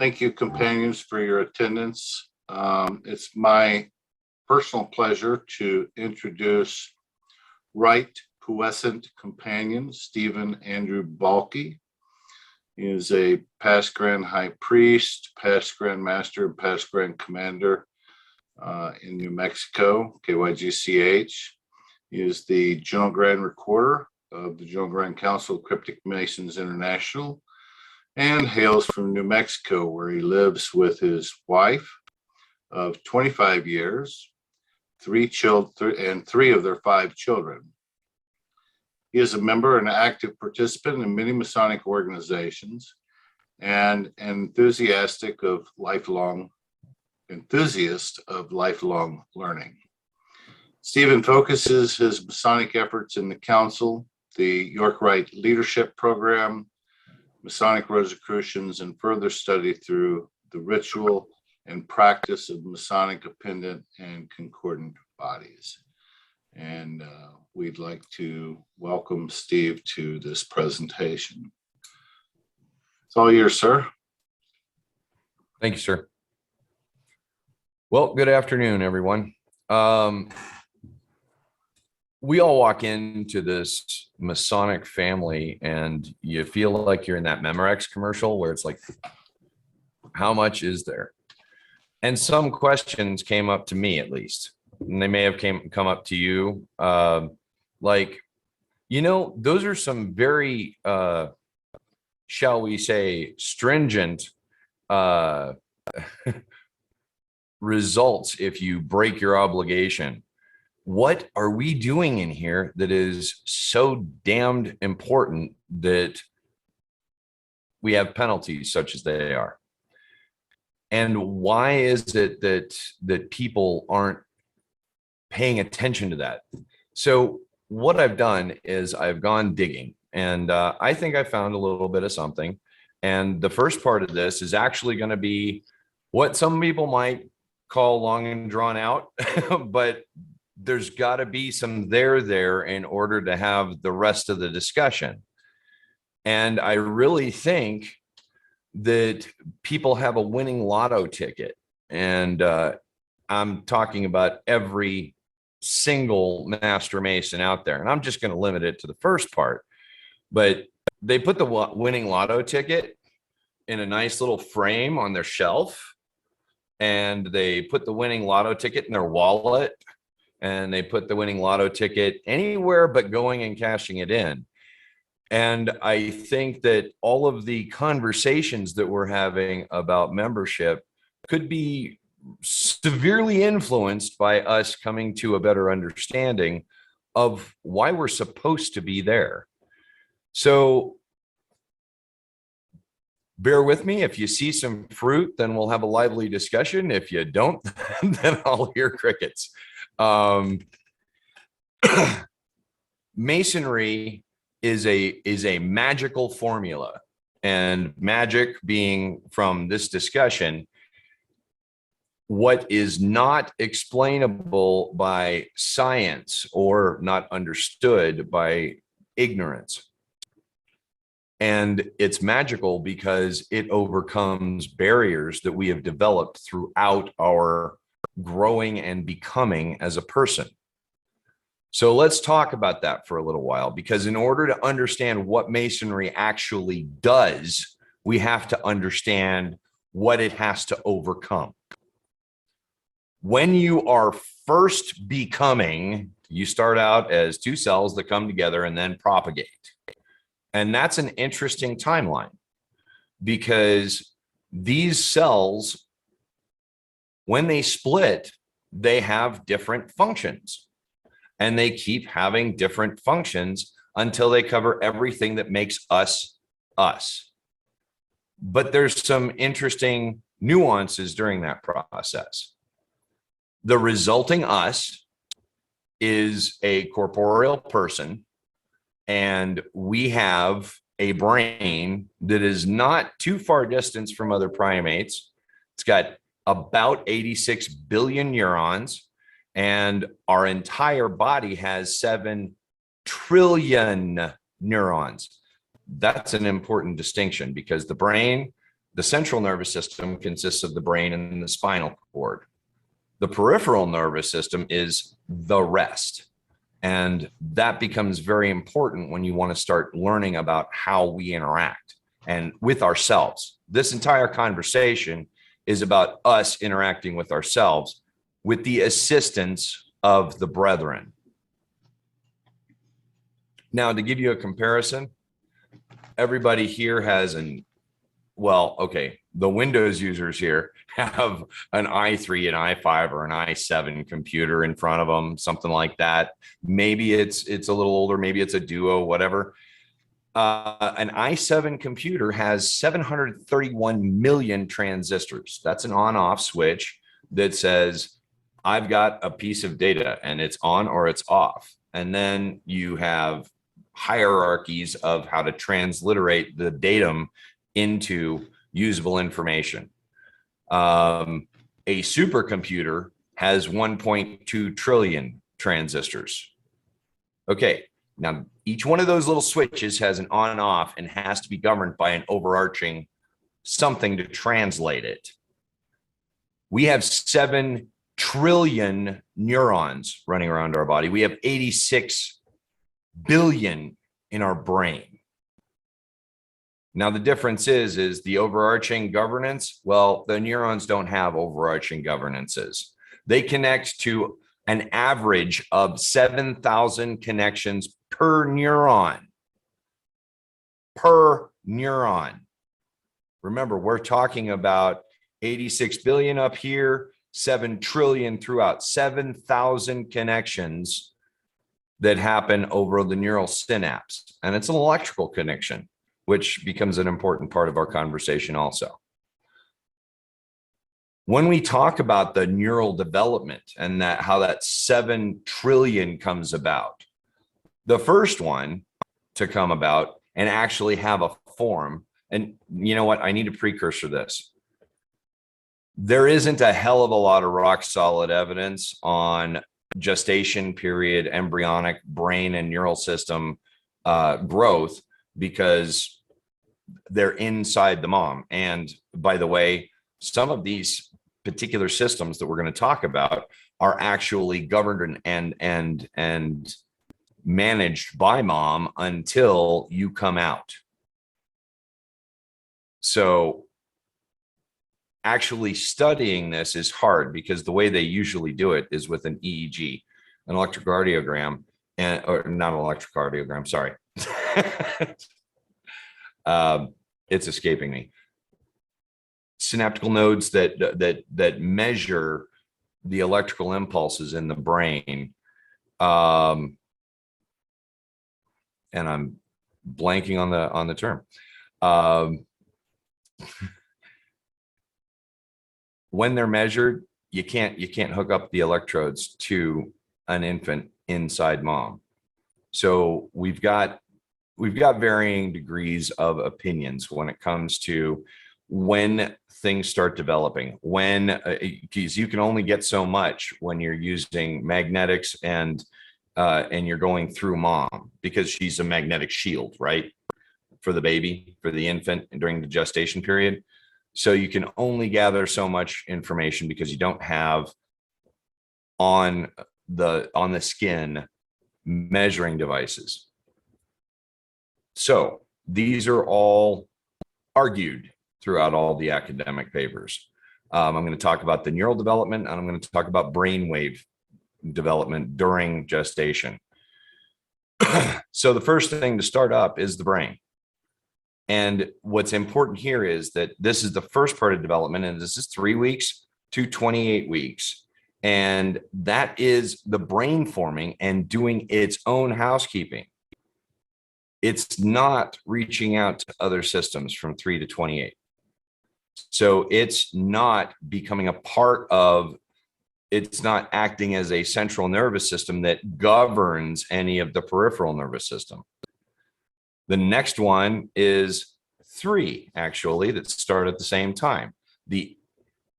Thank you, companions, for your attendance. It's my personal pleasure to introduce Right Puissant companion, Stephen Andrew Balke. He is a past Grand High Priest, past Grand Master, and past Grand Commander in New Mexico, KYGCH. He is the General Grand Recorder of the General Grand Council of Cryptic Masons International, and hails from New Mexico, where he lives with his wife of 25 years, three children, and 3 of their 5 children. He is a member and active participant in many Masonic organizations and enthusiast of lifelong learning. Stephen focuses his Masonic efforts in the Council, the York Rite Leadership Program, Masonic Rosicrucians, and further study through the ritual and practice of Masonic appendant and concordant bodies. And we'd like to welcome Steve to this presentation. It's all yours, sir. Thank you, sir. Well, good afternoon, everyone. We all walk into this Masonic family and you feel like you're in that Memorex commercial where it's like, how much is there? And some questions came up to me, at least, and they may have come up to you. Like, you know, those are some very, shall we say, stringent results if you break your obligation. What are we doing in here that is so damned important that we have penalties such as they are? And why is it that people aren't paying attention to that? So what I've done is I've gone digging, and I think I found a little bit of something. And the first part of this is actually going to be what some people might call long and drawn out, but there's got to be some there in order to have the rest of the discussion. And I really think that people have a winning lotto ticket. And I'm talking about every single Master Mason out there. And I'm just going to limit it to the first part. But they put the winning lotto ticket in a nice little frame on their shelf. And they put the winning lotto ticket in their wallet. And they put the winning lotto ticket anywhere but going and cashing it in. And I think that all of the conversations that we're having about membership could be severely influenced by us coming to a better understanding of why we're supposed to be there. So bear with me. If you see some fruit, then we'll have a lively discussion. If you don't, then I'll hear crickets. Masonry is a magical formula, and magic being, from this discussion, what is not explainable by science or not understood by ignorance. And it's magical because it overcomes barriers that we have developed throughout our growing and becoming as a person. So let's talk about that for a little while, because in order to understand what Masonry actually does, we have to understand what it has to overcome. When you are first becoming, you start out as 2 cells that come together and then propagate. And that's an interesting timeline, because these cells, when they split, they have different functions. And they keep having different functions until they cover everything that makes us, us. But there's some interesting nuances during that process. The resulting us is a corporeal person, and we have a brain that is not too far distance from other primates. It's got about 86 billion neurons. And our entire body has 7 trillion neurons. That's an important distinction, because the brain The central nervous system consists of the brain and the spinal cord. The peripheral nervous system is the rest. And that becomes very important when you want to start learning about how we interact and with ourselves. This entire conversation is about us interacting with ourselves with the assistance of the brethren. Now, to give you a comparison, everybody here has the Windows users here have an i3, an i5, or an i7 computer in front of them, something like that. Maybe it's a little older, maybe it's a Duo, whatever. An i7 computer has 731 million transistors. That's an on-off switch that says, I've got a piece of data and it's on or it's off. And then you have hierarchies of how to transliterate the datum into usable information. A supercomputer has 1.2 trillion transistors. Okay, now each one of those little switches has an on and off and has to be governed by an overarching something to translate it. We have 7 trillion neurons running around our body. We have 86 billion in our brain. Now, the difference is the overarching governance. Well, the neurons don't have overarching governances. They connect to an average of 7,000 connections per neuron. Per neuron. Remember, we're talking about 86 billion up here, 7 trillion throughout, 7,000 connections that happen over the neural synapse. And it's an electrical connection, which becomes an important part of our conversation also. When we talk about the neural development and how that 7 trillion comes about, the first one to come about and actually have a form, and you know what, I need a precursor to this. There isn't a hell of a lot of rock solid evidence on gestation period, embryonic brain and neural system growth, because they're inside the mom. And by the way, some of these particular systems that we're going to talk about are actually governed and managed by mom until you come out. So actually studying this is hard, because the way they usually do it is with an EEG, an electrocardiogram, or not an electrocardiogram, sorry. It's escaping me. Synaptical nodes that measure the electrical impulses in the brain. And I'm blanking on the term. When they're measured, you can't hook up the electrodes to an infant inside mom. So we've got varying degrees of opinions when it comes to when things start developing, because you can only get so much when you're using magnetics and you're going through mom, because she's a magnetic shield, right? For the baby, for the infant, and during the gestation period. So you can only gather so much information because you don't have on the skin measuring devices. So these are all argued throughout all the academic papers. I'm going to talk about the neural development, and I'm going to talk about brainwave development during gestation. So the first thing to start up is the brain. And what's important here is that this is the first part of development, and this is 3 weeks to 28 weeks. And that is the brain forming and doing its own housekeeping. It's not reaching out to other systems from 3 to 28. So it's not becoming a part of, it's not acting as a central nervous system that governs any of the peripheral nervous system. The next one is 3, actually, that start at the same time. The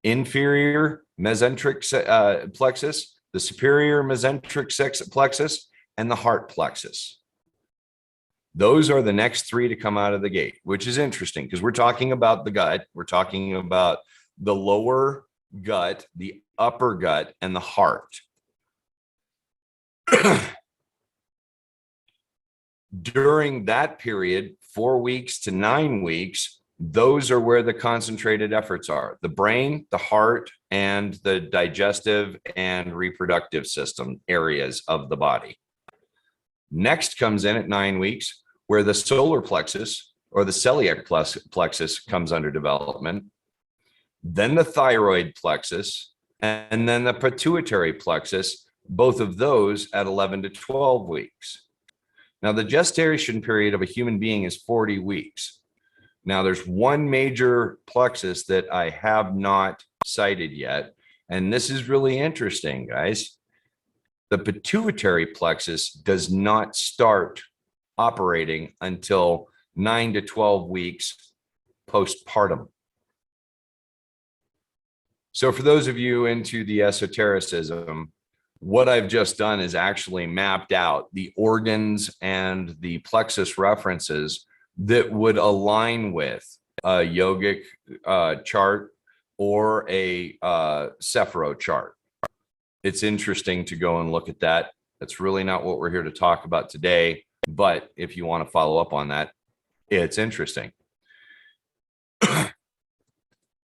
inferior mesenteric plexus, the superior mesenteric plexus, and the heart plexus. Those are the next three to come out of the gate, which is interesting because we're talking about the gut. We're talking about the lower gut, the upper gut, and the heart. During that period, 4 weeks to 9 weeks, those are where the concentrated efforts are: the brain, the heart, and the digestive and reproductive system areas of the body. Next comes in at 9 weeks, where the solar plexus or the celiac plexus comes under development, then the thyroid plexus, and then the pituitary plexus, both of those at 11 to 12 weeks. Now, the gestation period of a human being is 40 weeks. Now, there's one major plexus that I have not cited yet, and this is really interesting, guys. The pituitary plexus does not start operating until 9 to 12 weeks postpartum. So for those of you into the esotericism, what I've just done is actually mapped out the organs and the plexus references that would align with a yogic chart or a Sephiro chart. It's interesting to go and look at that. That's really not what we're here to talk about today, but if you want to follow up on that, it's interesting.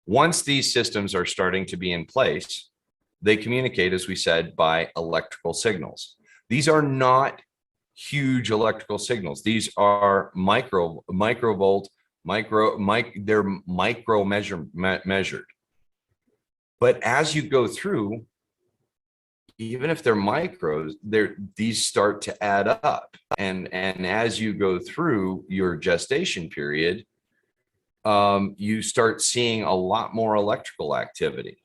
Once these systems are starting to be in place, they communicate, as we said, by electrical signals. These are not huge electrical signals. These are microvolt, they're measured. But as you go through, even if they're micros, these start to add up. And as you go through your gestation period, you start seeing a lot more electrical activity.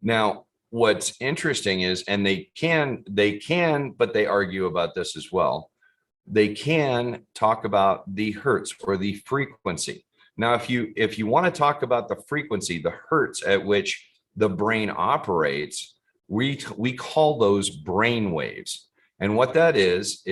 Now, what's interesting is, and they can, but they argue about this as well. They can talk about the hertz or the frequency. Now, if you want to talk about the frequency, the hertz at which the brain operates, we call those brain waves. And what that is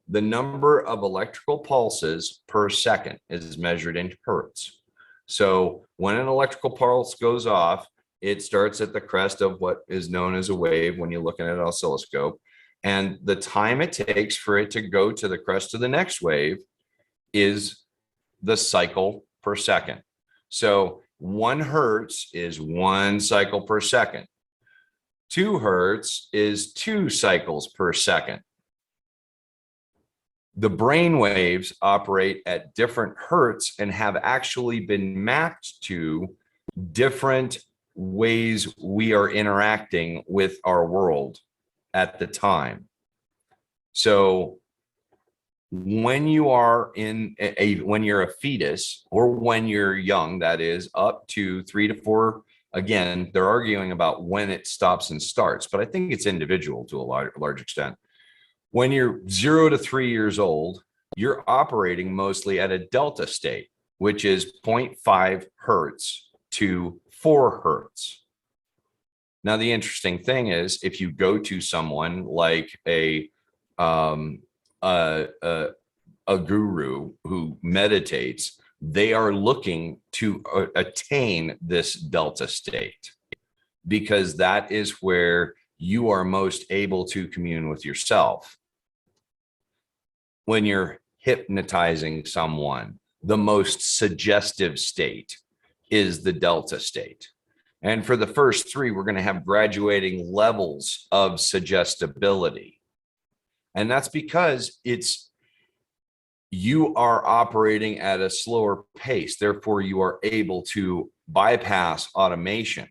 the number of electrical pulses per second is measured in hertz. So when an electrical pulse goes off, it starts at the crest of what is known as a wave when you're looking at an oscilloscope. And the time it takes for it to go to the crest of the next wave is the cycle per second. So 1 hertz is 1 cycle per second. 2 hertz is 2 cycles per second. The brain waves operate at different hertz and have actually been mapped to different ways we are interacting with our world at the time. So when you are when you're a fetus, or when you're young, that is up to 3 to 4, again, they're arguing about when it stops and starts, but I think it's individual to a large extent. When you're 0 to 3 years old, you're operating mostly at a delta state, which is 0.5 hertz to 4 hertz. Now, the interesting thing is, if you go to someone like a guru who meditates, they are looking to attain this delta state, because that is where you are most able to commune with yourself. When you're hypnotizing someone, the most suggestive state is the delta state. And for the first 3, we're going to have graduating levels of suggestibility. And that's because you are operating at a slower pace. Therefore, you are able to bypass automation.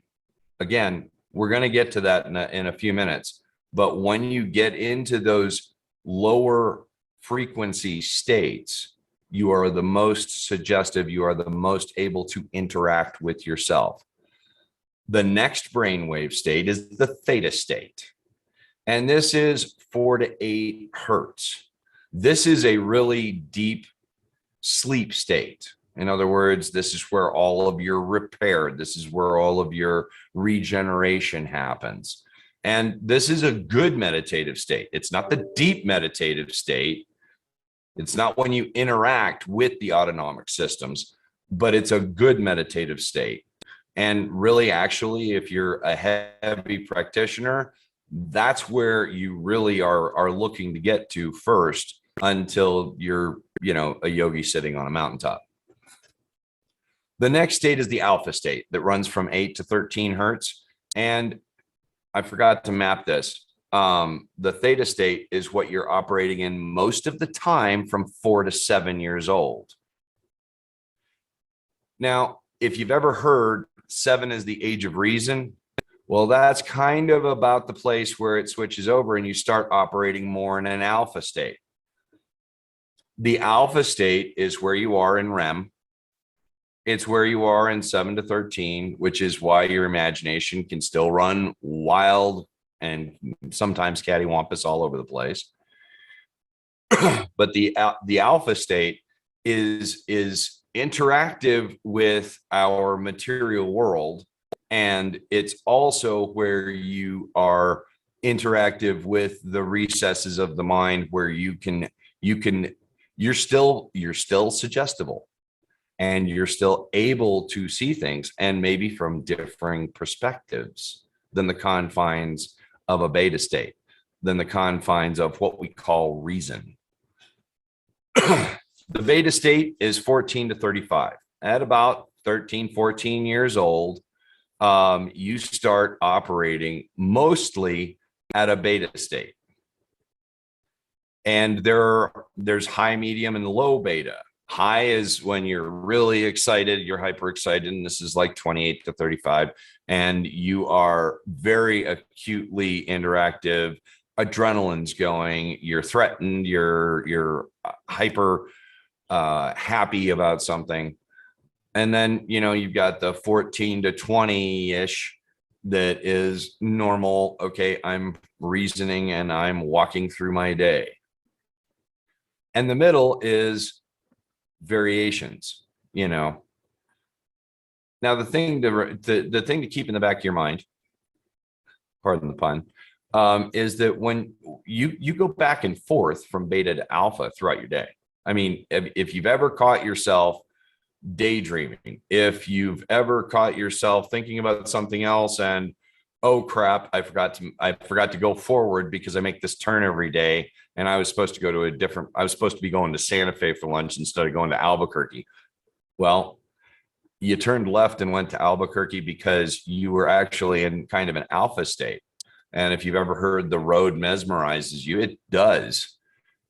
Again, we're going to get to that in a few minutes. But when you get into those lower frequency states, you are the most suggestive. You are the most able to interact with yourself. The next brainwave state is the theta state. And this is 4 to 8 hertz. This is a really deep sleep state. In other words, this is where all of your repair, this is where all of your regeneration happens. And this is a good meditative state. It's not the deep meditative state, It's not when you interact with the autonomic systems, but it's a good meditative state. And really, actually, if you're a heavy practitioner, that's where you really are looking to get to first until you're, a yogi sitting on a mountaintop. The next state is the alpha state that runs from 8 to 13 hertz. And I forgot to map this. The theta state is what you're operating in most of the time from 4 to 7 years old. Now, if you've ever heard 7 is the age of reason, well, that's kind of about the place where it switches over and you start operating more in an alpha state. The alpha state is where you are in REM. It's where you are in 7 to 13, which is why your imagination can still run wild and sometimes cattywampus all over the place. But the alpha state is interactive with our material world, and it's also where you are interactive with the recesses of the mind, where you're still suggestible, and you're still able to see things, and maybe from differing perspectives than the confines of a beta state, than the confines of what we call reason. The beta state is 14 to 35. At about 13, 14 years old, you start operating mostly at a beta state. And there's high, medium, and low beta. High is when you're really excited, you're hyper excited, and this is like 28 to 35, and you are very acutely interactive. Adrenaline's going, you're threatened, you're hyper happy about something. And then, you've got the 14 to 20-ish that is normal. Okay, I'm reasoning and I'm walking through my day. And the middle is variations, Now the thing to keep in the back of your mind, pardon the pun, is that when you go back and forth from beta to alpha throughout your day. I mean, if you've ever caught yourself daydreaming, if you've ever caught yourself thinking about something else and, oh crap, I forgot to go forward because I make this turn every day, and I was supposed to be going to Santa Fe for lunch instead of going to Albuquerque. Well, you turned left and went to Albuquerque because you were actually in kind of an alpha state. And if you've ever heard the road mesmerizes you, it does.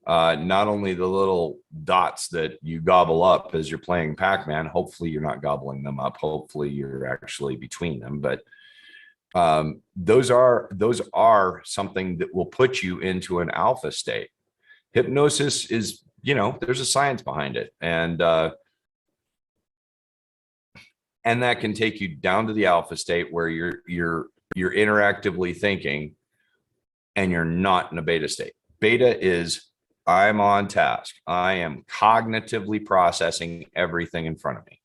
Not only the little dots that you gobble up as you're playing Pac-Man, hopefully you're not gobbling them up. Hopefully you're actually between them. But those are something that will put you into an alpha state. Hypnosis is, there's a science behind it. And that can take you down to the alpha state where you're interactively thinking and you're not in a beta state. Beta is, I'm on task. I am cognitively processing everything in front of me.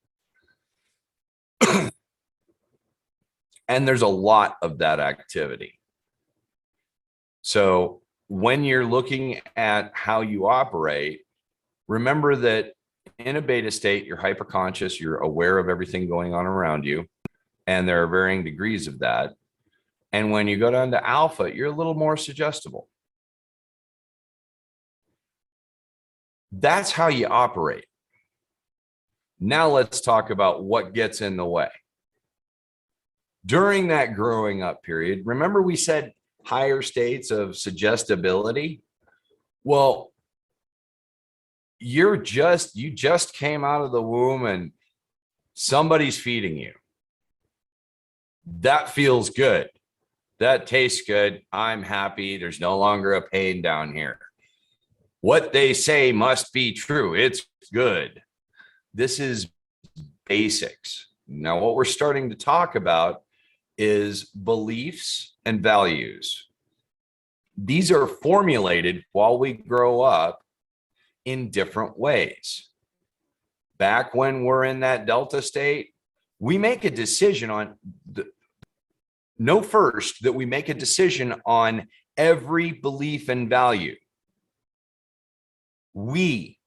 And there's a lot of that activity. So when you're looking at how you operate, remember that in a beta state, you're hyperconscious, you're aware of everything going on around you, and there are varying degrees of that. And when you go down to alpha, you're a little more suggestible. That's how you operate. Now let's talk about what gets in the way. During that growing up period, remember we said higher states of suggestibility? Well, you just came out of the womb and somebody's feeding you. That feels good. That tastes good. I'm happy. There's no longer a pain down here. What they say must be true. It's good. This is basics. Now, what we're starting to talk about is beliefs and values. These are formulated while we grow up in different ways. Back when we're in that delta state, we make a decision on we make a decision on every belief and value. We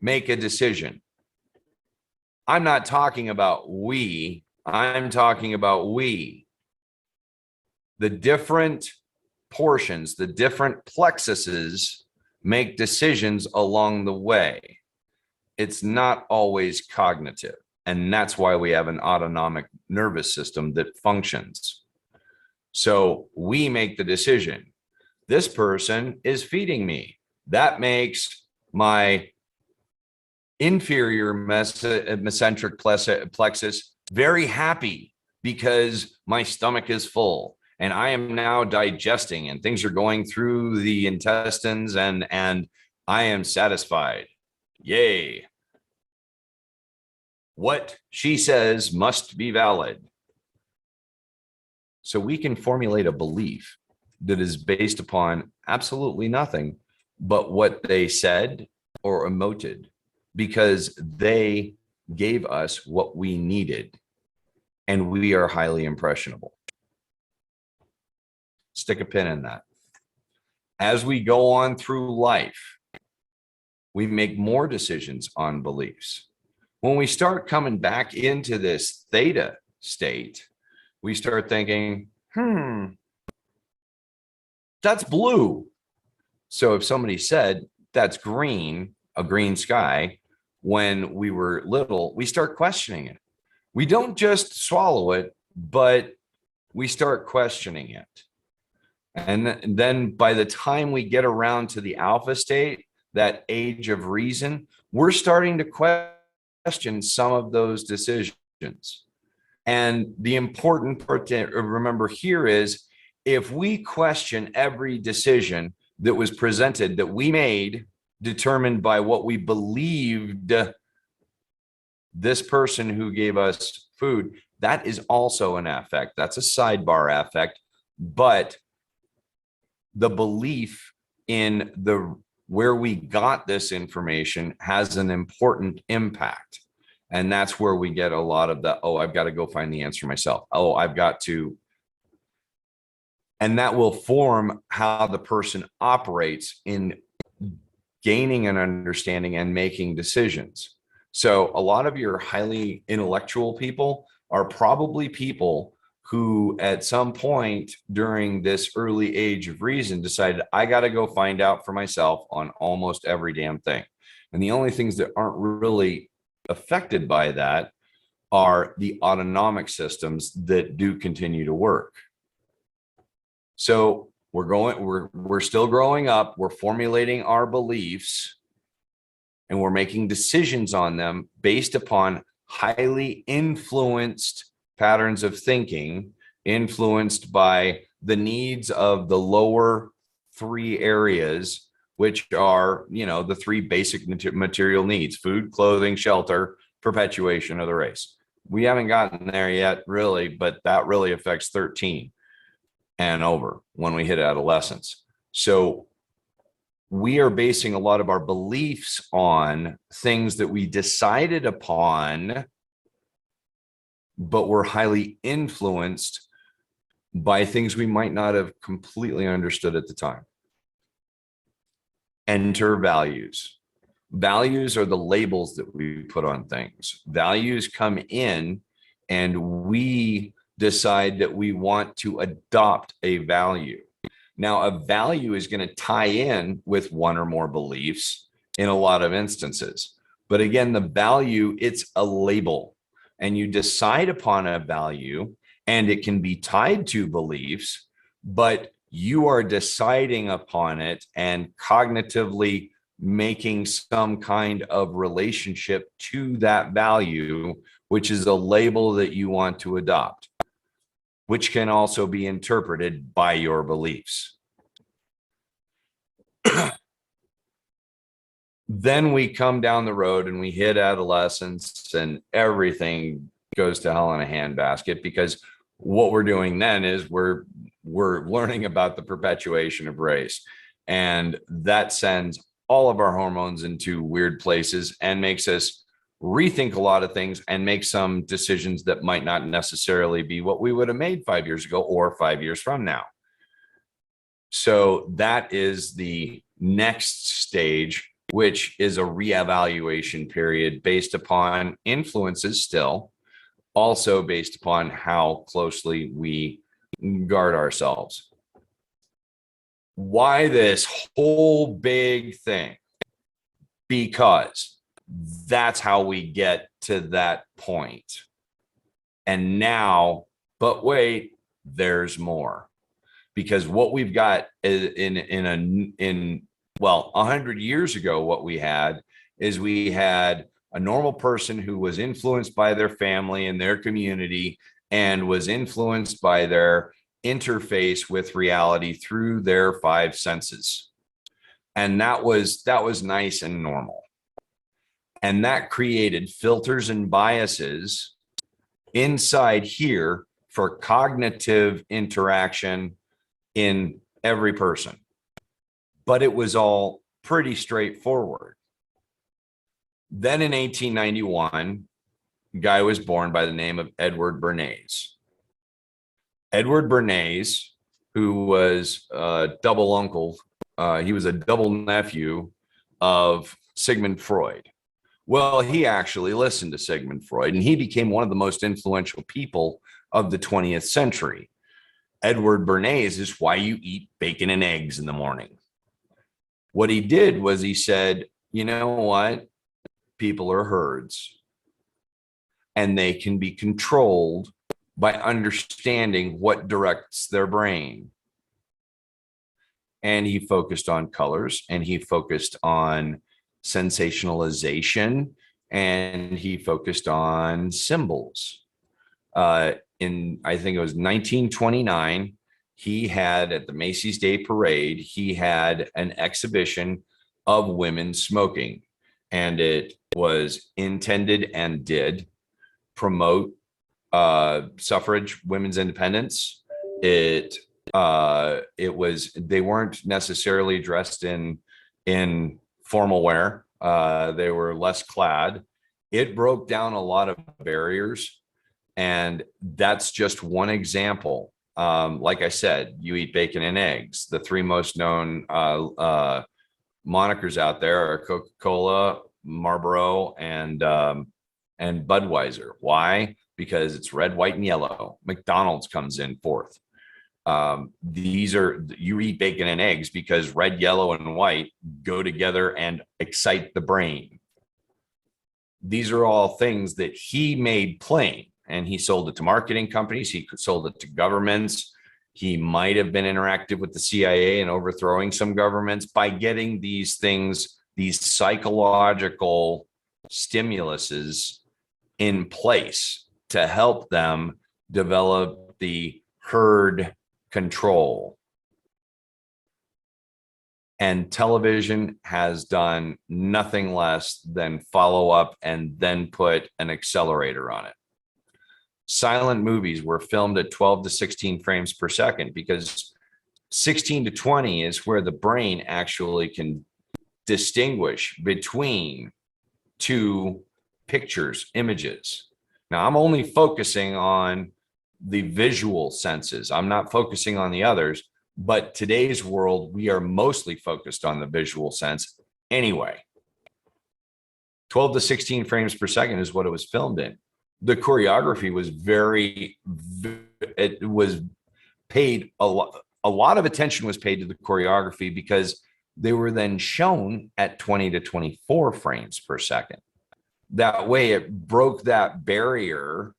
make a decision. I'm not talking about we, I'm talking about we. The different portions, the different plexuses make decisions along the way. It's not always cognitive. And that's why we have an autonomic nervous system that functions. So we make the decision. This person is feeding me. That makes my inferior mesenteric plexus very happy because my stomach is full and I am now digesting and things are going through the intestines and I am satisfied. Yay. What she says must be valid. So we can formulate a belief that is based upon absolutely nothing but what they said or emoted, because they gave us what we needed and we are highly impressionable. Stick a pin in that. As we go on through life, we make more decisions on beliefs. When we start coming back into this theta state, we start thinking, that's blue. So if somebody said that's green, a green sky, when we were little, we start questioning it. We don't just swallow it, but we start questioning it. And then by the time we get around to the alpha state, that age of reason, we're starting to question some of those decisions. And the important part to remember here is if we question every decision that was presented that we made, determined by what we believed this person who gave us food, that is also an affect. That's a sidebar affect, but the belief in the where we got this information has an important impact. And that's where we get a lot of the, oh, I've got to go find the answer myself. Oh, I've got to. And that will form how the person operates in gaining an understanding and making decisions. So a lot of your highly intellectual people are probably people who at some point during this early age of reason decided, I got to go find out for myself on almost every damn thing. And the only things that aren't really affected by that are the autonomic systems that do continue to work. So we're still growing up, we're formulating our beliefs, and we're making decisions on them based upon highly influenced patterns of thinking, influenced by the needs of the lower three areas, which are, the three basic material needs: food, clothing, shelter, perpetuation of the race. We haven't gotten there yet, really, but that really affects 13 and over when we hit adolescence. So we are basing a lot of our beliefs on things that we decided upon, but we're highly influenced by things we might not have completely understood at the time. Enter values. Values are the labels that we put on things. Values come in and we decide that we want to adopt a value. Now, a value is going to tie in with one or more beliefs in a lot of instances. But again, the value, it's a label, and you decide upon a value and it can be tied to beliefs, but you are deciding upon it and cognitively making some kind of relationship to that value, which is a label that you want to adopt, which can also be interpreted by your beliefs. Then we come down the road and we hit adolescence and everything goes to hell in a handbasket, because what we're doing then is we're learning about the perpetuation of race, and that sends all of our hormones into weird places and makes us rethink a lot of things and make some decisions that might not necessarily be what we would have made 5 years ago or 5 years from now. So that is the next stage which is a reevaluation period based upon influences still, also based upon how closely we guard ourselves. Why this whole big thing? Because that's how we get to that point. And now, but wait, there's more. Because what we've got in 100 years ago, what we had is we had a normal person who was influenced by their family and their community and was influenced by their interface with reality through their five senses. And that was nice and normal. And that created filters and biases inside here for cognitive interaction in every person. But it was all pretty straightforward. Then in 1891, a guy was born by the name of Edward Bernays. Edward Bernays, who was a double uncle, he was a double nephew of Sigmund Freud. Well, he actually listened to Sigmund Freud, and he became one of the most influential people of the 20th century. Edward Bernays is why you eat bacon and eggs in the morning. What he did was he said, you know what? People are herds, and they can be controlled by understanding what directs their brain. And he focused on colors, and he focused on sensationalization, and he focused on symbols. I think it was 1929, he had at the Macy's Day Parade, he had an exhibition of women smoking, and it was intended and did promote suffrage, women's independence. It was, they weren't necessarily dressed in formal wear. They were less clad. It broke down a lot of barriers. And that's just one example. Like I said, you eat bacon and eggs. The three most known monikers out there are Coca-Cola, Marlboro, and Budweiser. Why? Because it's red, white, and yellow. McDonald's comes in fourth. These are, you eat bacon and eggs because red, yellow, and white go together and excite the brain. These are all things that he made plain. And he sold it to marketing companies. He sold it to governments. He might have been interactive with the CIA and overthrowing some governments by getting these things, these psychological stimuluses in place to help them develop the herd control. And television has done nothing less than follow up and then put an accelerator on it. Silent movies were filmed at 12 to 16 frames per second because 16 to 20 is where the brain actually can distinguish between two pictures, images. Now, I'm only focusing on the visual senses. I'm not focusing on the others, but today's world, we are mostly focused on the visual sense anyway. 12 to 16 frames per second is what it was filmed in. The choreography was it was paid a lot of attention was paid to the choreography because they were then shown at 20 to 24 frames per second. That way it broke that barrier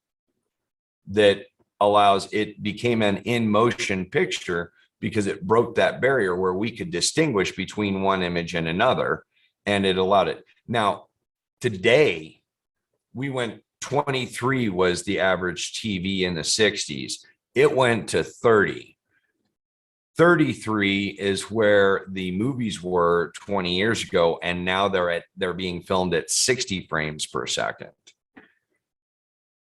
that allows, it became an in motion picture because it broke that barrier where we could distinguish between one image and another, and it allowed it. Now, today we went 23 was the average TV in the 60s. It went to 30. 33 is where the movies were 20 years ago, and now they're being filmed at 60 frames per second.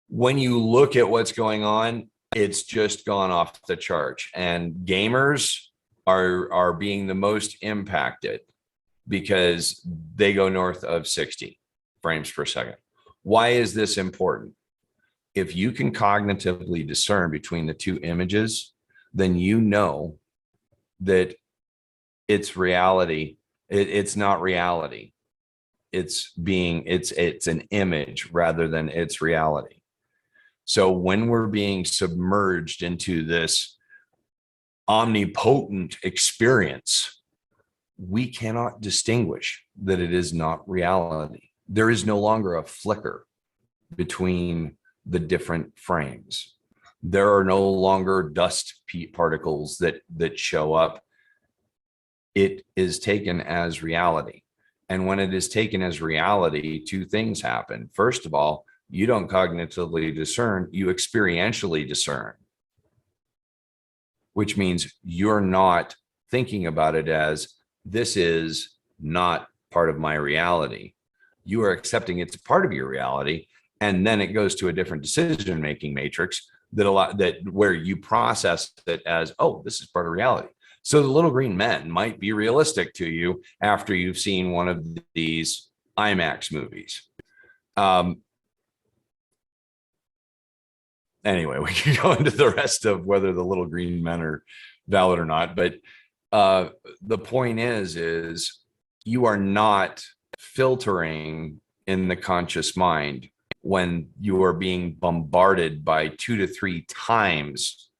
When you look at what's going on, it's just gone off the charts, and gamers are being the most impacted because they go north of 60 frames per second. Why is this important? If you can cognitively discern between the two images, then you know that it's reality. It's not reality. it's an image rather than its reality. So when we're being submerged into this omnipotent experience, we cannot distinguish that it is not reality. There is no longer a flicker between the different frames. There are no longer dust particles that show up. It is taken as reality. And when it is taken as reality, two things happen. First of all, you don't cognitively discern, you experientially discern, which means you're not thinking about it as this is not part of my reality. You are accepting it's part of your reality. And then it goes to a different decision-making matrix that where you process it as, oh, this is part of reality. So the little green men might be realistic to you after you've seen one of these IMAX movies. Anyway, we can go into the rest of whether the little green men are valid or not. But the point is you are not filtering in the conscious mind when you are being bombarded by 2 to 3 times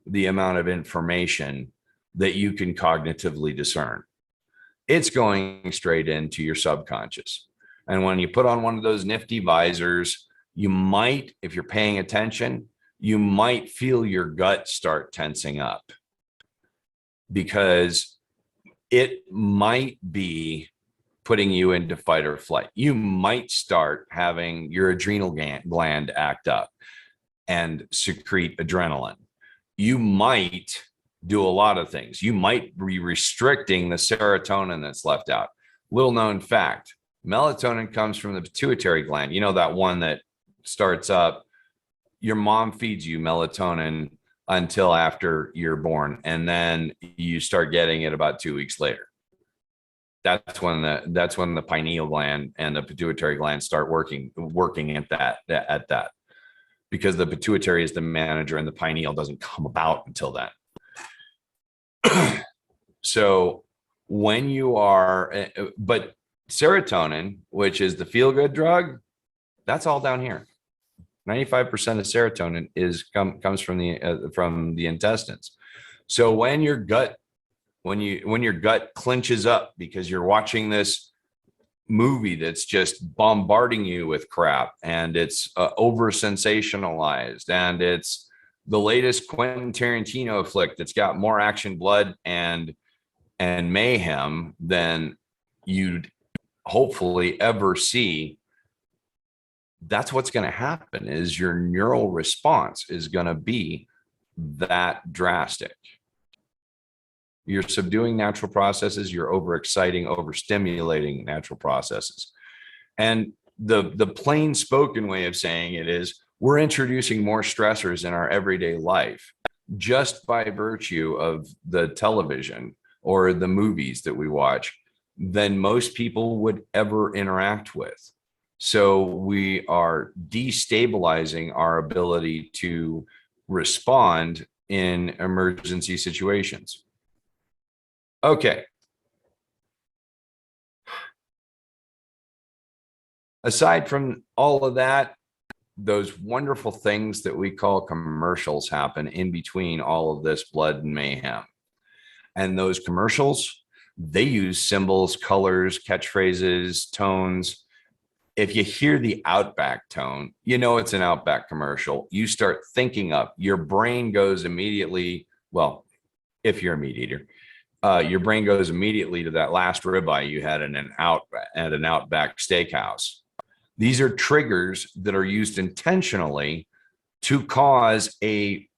the amount of information that you can cognitively discern. It's going straight into your subconscious. And when you put on one of those nifty visors, you might, if you're paying attention, you might feel your gut start tensing up because it might be putting you into fight or flight. You might start having your adrenal gland act up and secrete adrenaline. You might do a lot of things. You might be restricting the serotonin that's left out. Little known fact, melatonin comes from the pituitary gland. You know, that one that starts up. Your mom feeds you melatonin until after you're born, and then you start getting it about 2 weeks later. That's when the pineal gland and the pituitary gland start working at that, because the pituitary is the manager and the pineal doesn't come about until then. So when you are, but serotonin, which is the feel-good drug, that's all down here. 95% of serotonin comes from the intestines. So when your gut clenches up because you're watching this movie that's just bombarding you with crap, and it's over sensationalized, and it's the latest Quentin Tarantino flick that's got more action, blood, and mayhem than you'd hopefully ever see, that's what's going to happen, is your neural response is going to be that drastic. You're subduing natural processes, you're overexciting, overstimulating natural processes. And the plain spoken way of saying it is, we're introducing more stressors in our everyday life just by virtue of the television or the movies that we watch than most people would ever interact with. So we are destabilizing our ability to respond in emergency situations. Okay. Aside from all of that, those wonderful things that we call commercials happen in between all of this blood and mayhem. And those commercials, they use symbols, colors, catchphrases, tones. If you hear the Outback tone, you know it's an Outback commercial. You start thinking up, your brain goes immediately, well, if you're a meat eater, your brain goes immediately to that last ribeye you had at an Outback steakhouse. These are triggers that are used intentionally to cause a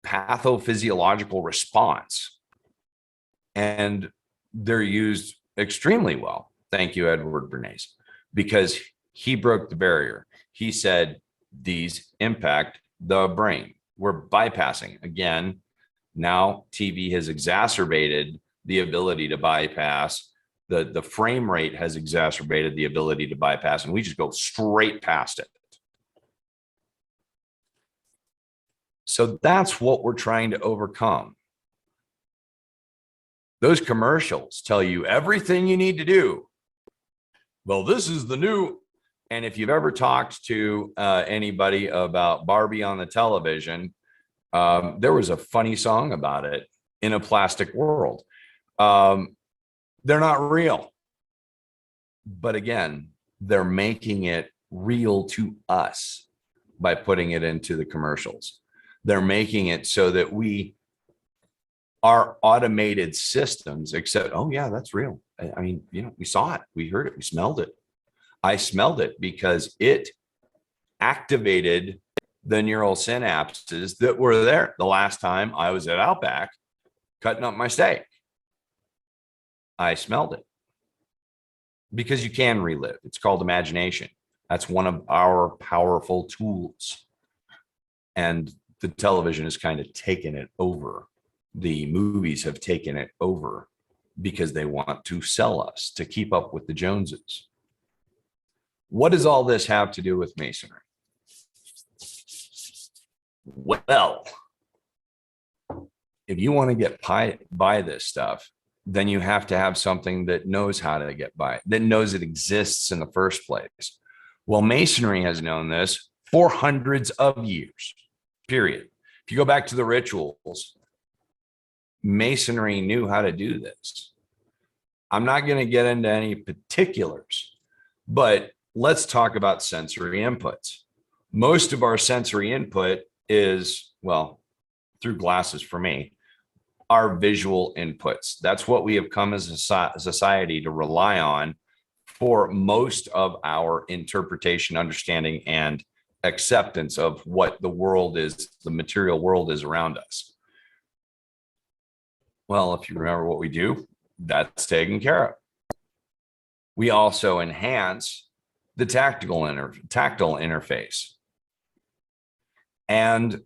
pathophysiological response. And they're used extremely well. Thank you, Edward Bernays, because he broke the barrier. He said, these impact the brain. We're bypassing. Again, now TV has exacerbated the ability to bypass. The frame rate has exacerbated the ability to bypass, and we just go straight past it. So that's what we're trying to overcome. Those commercials tell you everything you need to do well, this is the new. And if you've ever talked to anybody about Barbie on the television, there was a funny song about it, in a plastic world. They're not real. But again, they're making it real to us by putting it into the commercials. They're making it so that our automated systems accept, oh yeah, that's real. I mean, we saw it, we heard it, we smelled it. I smelled it because it activated the neural synapses that were there the last time I was at Outback cutting up my steak. I smelled it because you can relive. It's called imagination. That's one of our powerful tools. And the television has kind of taken it over. The movies have taken it over because they want to sell us to keep up with the Joneses. What does all this have to do with masonry? Well, if you want to get by this stuff, then you have to have something that knows how to get by it, that knows it exists in the first place. Well, masonry has known this for hundreds of years, period. If you go back to the rituals, masonry knew how to do this. I'm not going to get into any particulars, but let's talk about sensory inputs. Most of our sensory input is, well, through glasses for me, are visual inputs. That's what we have come as a society to rely on for most of our interpretation, understanding, and acceptance of what the world is, the material world is around us. Well, if you remember what we do, that's taken care of. We also enhance the tactile interface. And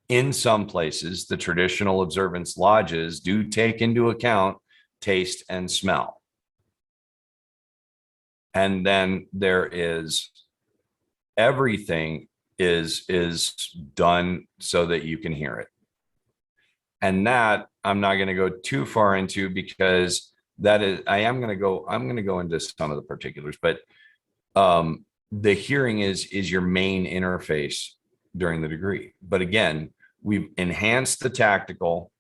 in some places, the traditional observance lodges do take into account taste and smell. And then there is everything is done so that you can hear it. And that I'm not going to go too far into because that is, I'm going to go into some of the particulars, but the hearing is your main interface during the degree. But again, we've enhanced the tactical,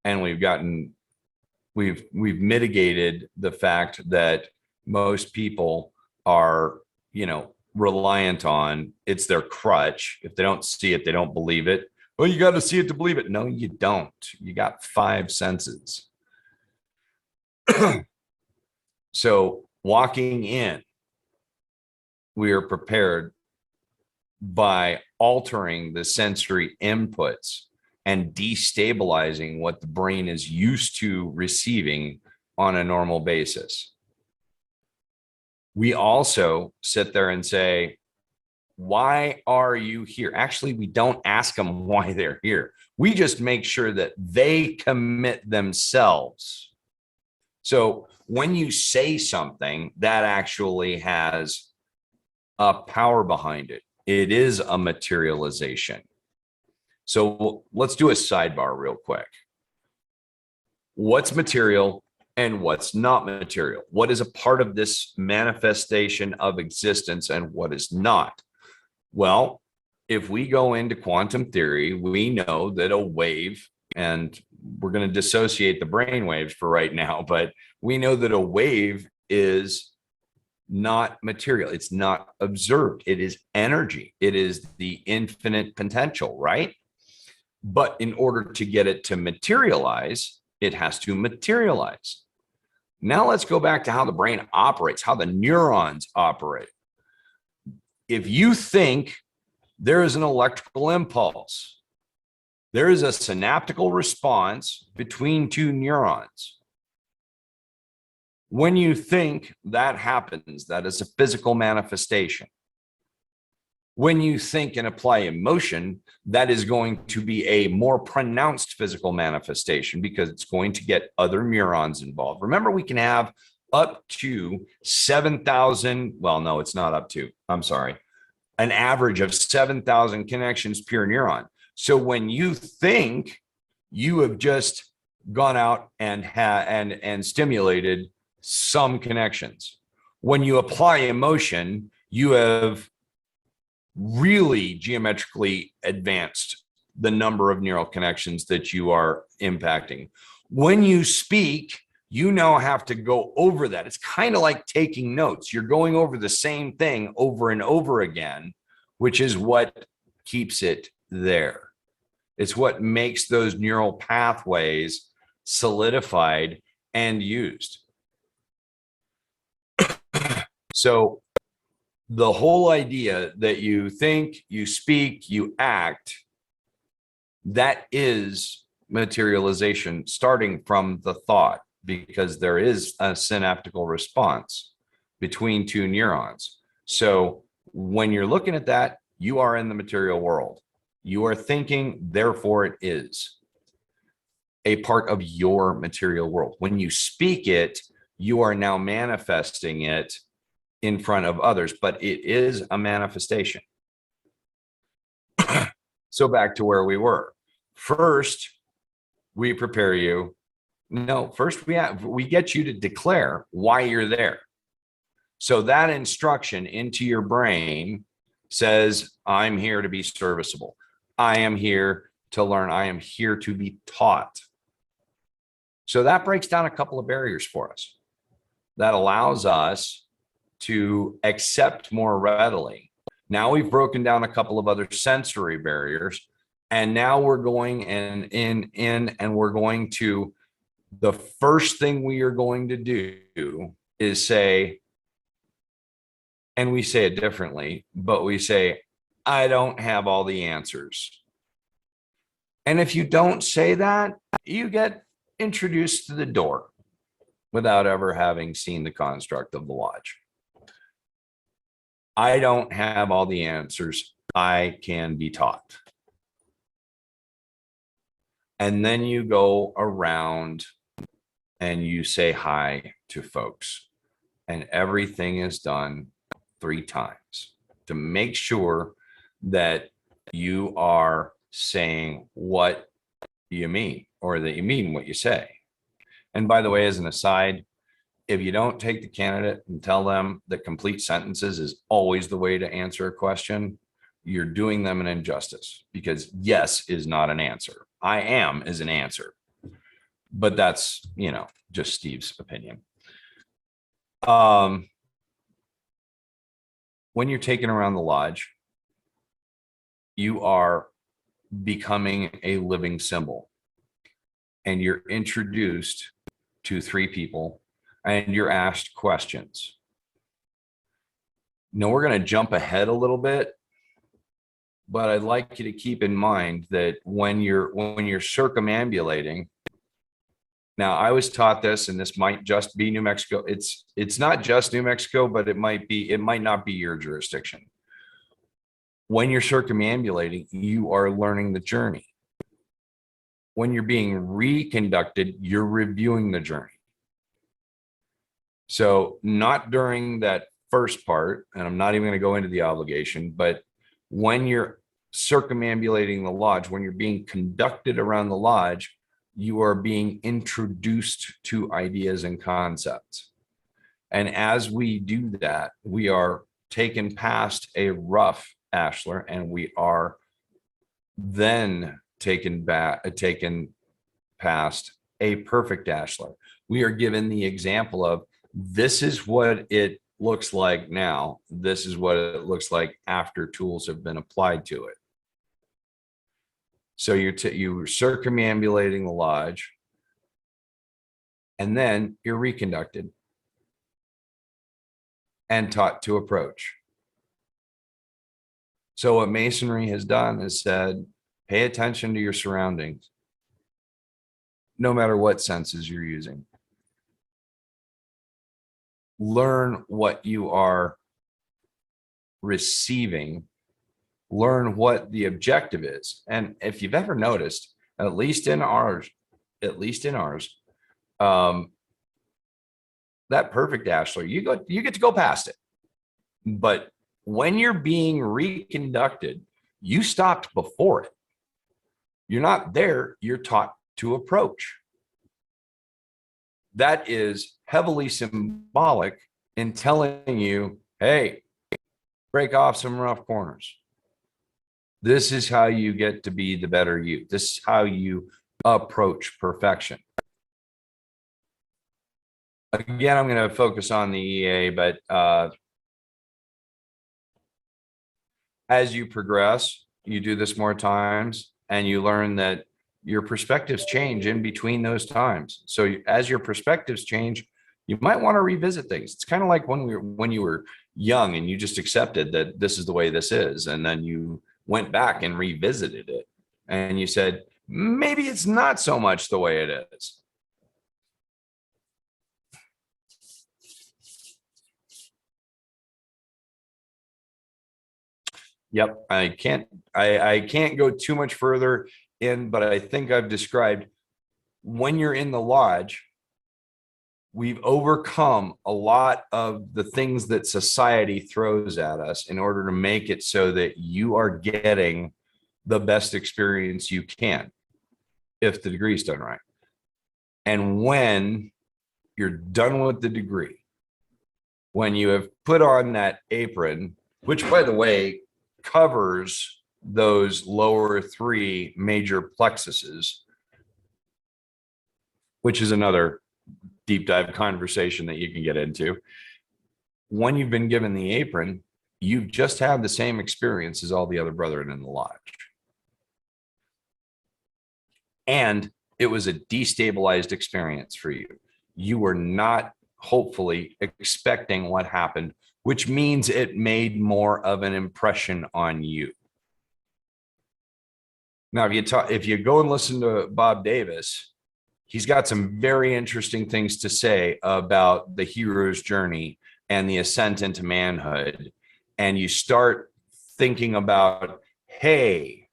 and we've mitigated the fact that most people are, reliant on, it's their crutch. If they don't see it, they don't believe it. Well, you got to see it to believe it. No, you don't. You got 5 senses. So walking in, we are prepared by altering the sensory inputs and destabilizing what the brain is used to receiving on a normal basis. We also sit there and say, why are you here? Actually, we don't ask them why they're here. We just make sure that they commit themselves. So when you say something, that actually has a power behind it. It is a materialization. So let's do a sidebar real quick. What's material and what's not material? What is a part of this manifestation of existence and what is not? Well, if we go into quantum theory, we know that a wave, and we're going to dissociate the brain waves for right now, but we know that a wave is not material. It's not observed. It is energy. It is the infinite potential, right? But in order to get it to materialize, it has to materialize. Now let's go back to how the brain operates, how the neurons operate. If you think there is an electrical impulse, there is a synaptical response between 2 neurons. When you think that happens, that is a physical manifestation. When you think and apply emotion, that is going to be a more pronounced physical manifestation because it's going to get other neurons involved. Remember, we can have up to 7,000, well, no, it's not up to, I'm sorry, an average of 7,000 connections per neuron. So when you think, you have just gone out and stimulated some connections. When you apply emotion, you have really geometrically advanced the number of neural connections that you are impacting. When you speak, you now have to go over that. It's kind of like taking notes. You're going over the same thing over and over again, which is what keeps it there. It's what makes those neural pathways solidified and used. So the whole idea that you think, you speak, you act, that is materialization starting from the thought, because there is a synaptical response between two neurons. So when you're looking at that, you are in the material world. You are thinking, therefore it is a part of your material world. When you speak it, you are now manifesting it in front of others, but it is a manifestation. So back to where we were. First, we prepare you. No, first we get you to declare why you're there. So that instruction into your brain says, I'm here to be serviceable. I am here to learn. I am here to be taught. So that breaks down a couple of barriers for us. That allows us to accept more readily. Now we've broken down a couple of other sensory barriers, and now we're going and we're going to, the first thing we are going to do is say, and we say it differently, but we say, I don't have all the answers. And if you don't say that, you get introduced to the door without ever having seen the construct of the lodge. I don't have all the answers. I can be taught. And then you go around and you say hi to folks, and everything is done 3 times to make sure that you are saying what you mean, or that you mean what you say. And by the way, as an aside, if you don't take the candidate and tell them that complete sentences is always the way to answer a question, you're doing them an injustice, because yes is not an answer. I am is an answer. But that's, just Steve's opinion. When you're taken around the lodge, you are becoming a living symbol, and you're introduced to 3 people, and you're asked questions. Now we're going to jump ahead a little bit, but I'd like you to keep in mind that when you're circumambulating. Now, I was taught this, and this might just be New Mexico. It's not just New Mexico, but it might not be your jurisdiction. When you're circumambulating, you are learning the journey. When you're being reconducted, you're reviewing the journey. So not during that first part, and I'm not even going to go into the obligation, but when you're circumambulating the lodge, when you're being conducted around the lodge, you are being introduced to ideas and concepts. And as we do that, we are taken past a rough Ashlar, and we are then taken past a perfect Ashlar. We are given the example of, this is what it looks like now. This is what it looks like after tools have been applied to it. So you're circumambulating the lodge, and then you're reconducted and taught to approach. So what Masonry has done is said, pay attention to your surroundings, no matter what senses you're using. Learn what you are receiving. Learn what the objective is. And if you've ever noticed, at least in ours, that perfect Ashlar, you get to go past it. But when you're being reconducted, you stopped before it. You're not there, you're taught to approach. That is heavily symbolic in telling you, hey, break off some rough corners. This is how you get to be the better you. This is how you approach perfection. Again, I'm going to focus on the EA, but as you progress, you do this more times and you learn that your perspectives change in between those times. So as your perspectives change, you might want to revisit things. It's kind of like when you were young and you just accepted that this is the way this is. And then you went back and revisited it and you said, maybe it's not so much the way it is. Yep, I can't go too much further in, but I think I've described when you're in the lodge, we've overcome a lot of the things that society throws at us in order to make it so that you are getting the best experience you can if the degree is done right. And when you're done with the degree, when you have put on that apron, which by the way, covers those lower three major plexuses, which is another deep dive conversation that you can get into. When you've been given the apron, you've just had the same experience as all the other brethren in the lodge. And it was a destabilized experience for you. You were not hopefully expecting what happened, which means it made more of an impression on you. Now, if you go and listen to Bob Davis, he's got some very interesting things to say about the hero's journey and the ascent into manhood. And you start thinking about, hey,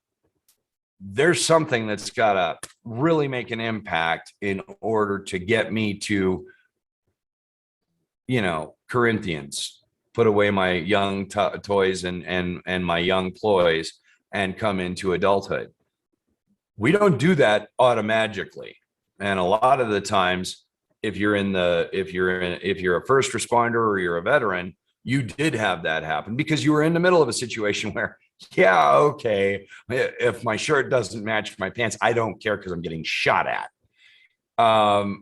there's something that's got to really make an impact in order to get me to, Corinthians, put away my young toys and my young ploys and come into adulthood. We don't do that automatically. And a lot of the times, if you're a first responder or you're a veteran, you did have that happen because you were in the middle of a situation where, yeah, okay, if my shirt doesn't match my pants, I don't care because I'm getting shot at. But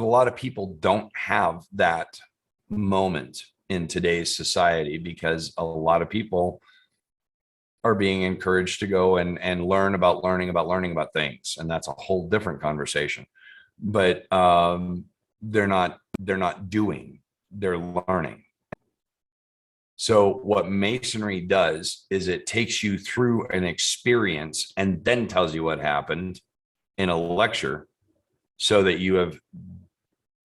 a lot of people don't have that moment in today's society because a lot of people are being encouraged to go and learn about learning about things. And that's a whole different conversation. But they're not doing, they're learning. So what Masonry does is it takes you through an experience and then tells you what happened in a lecture so that you have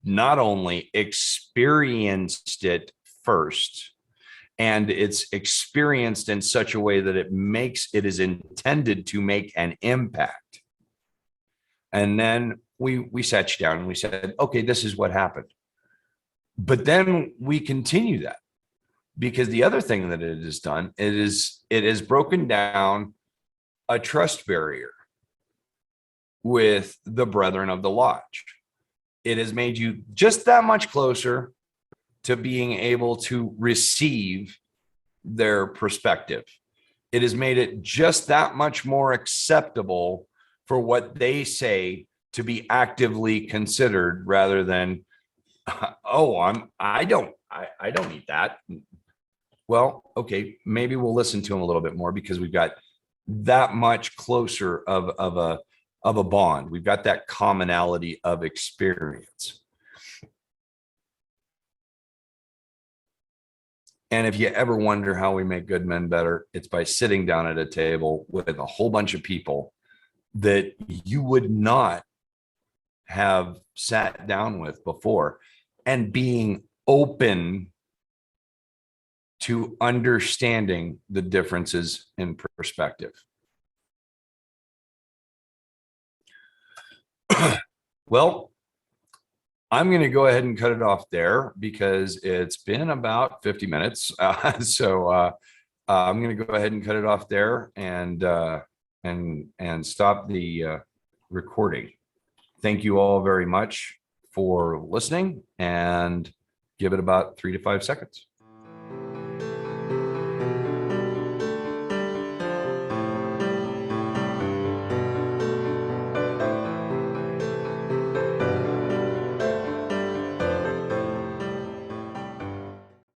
not only experienced it first, and it's experienced in such a way that it is intended to make an impact. And then we sat you down and we said, okay, this is what happened. But then we continue that because the other thing that it has done, it has broken down a trust barrier with the brethren of the lodge. It has made you just that much closer to being able to receive their perspective. It has made it just that much more acceptable for what they say to be actively considered rather than, oh, I don't eat that. Well, okay, maybe we'll listen to them a little bit more because we've got that much closer of a bond. We've got that commonality of experience. And if you ever wonder how we make good men better, it's by sitting down at a table with a whole bunch of people that you would not have sat down with before and being open to understanding the differences in perspective. Well, I'm going to go ahead and cut it off there because it's been about 50 minutes. So I'm going to go ahead and cut it off there and stop the recording. Thank you all very much for listening and give it about 3 to 5 seconds.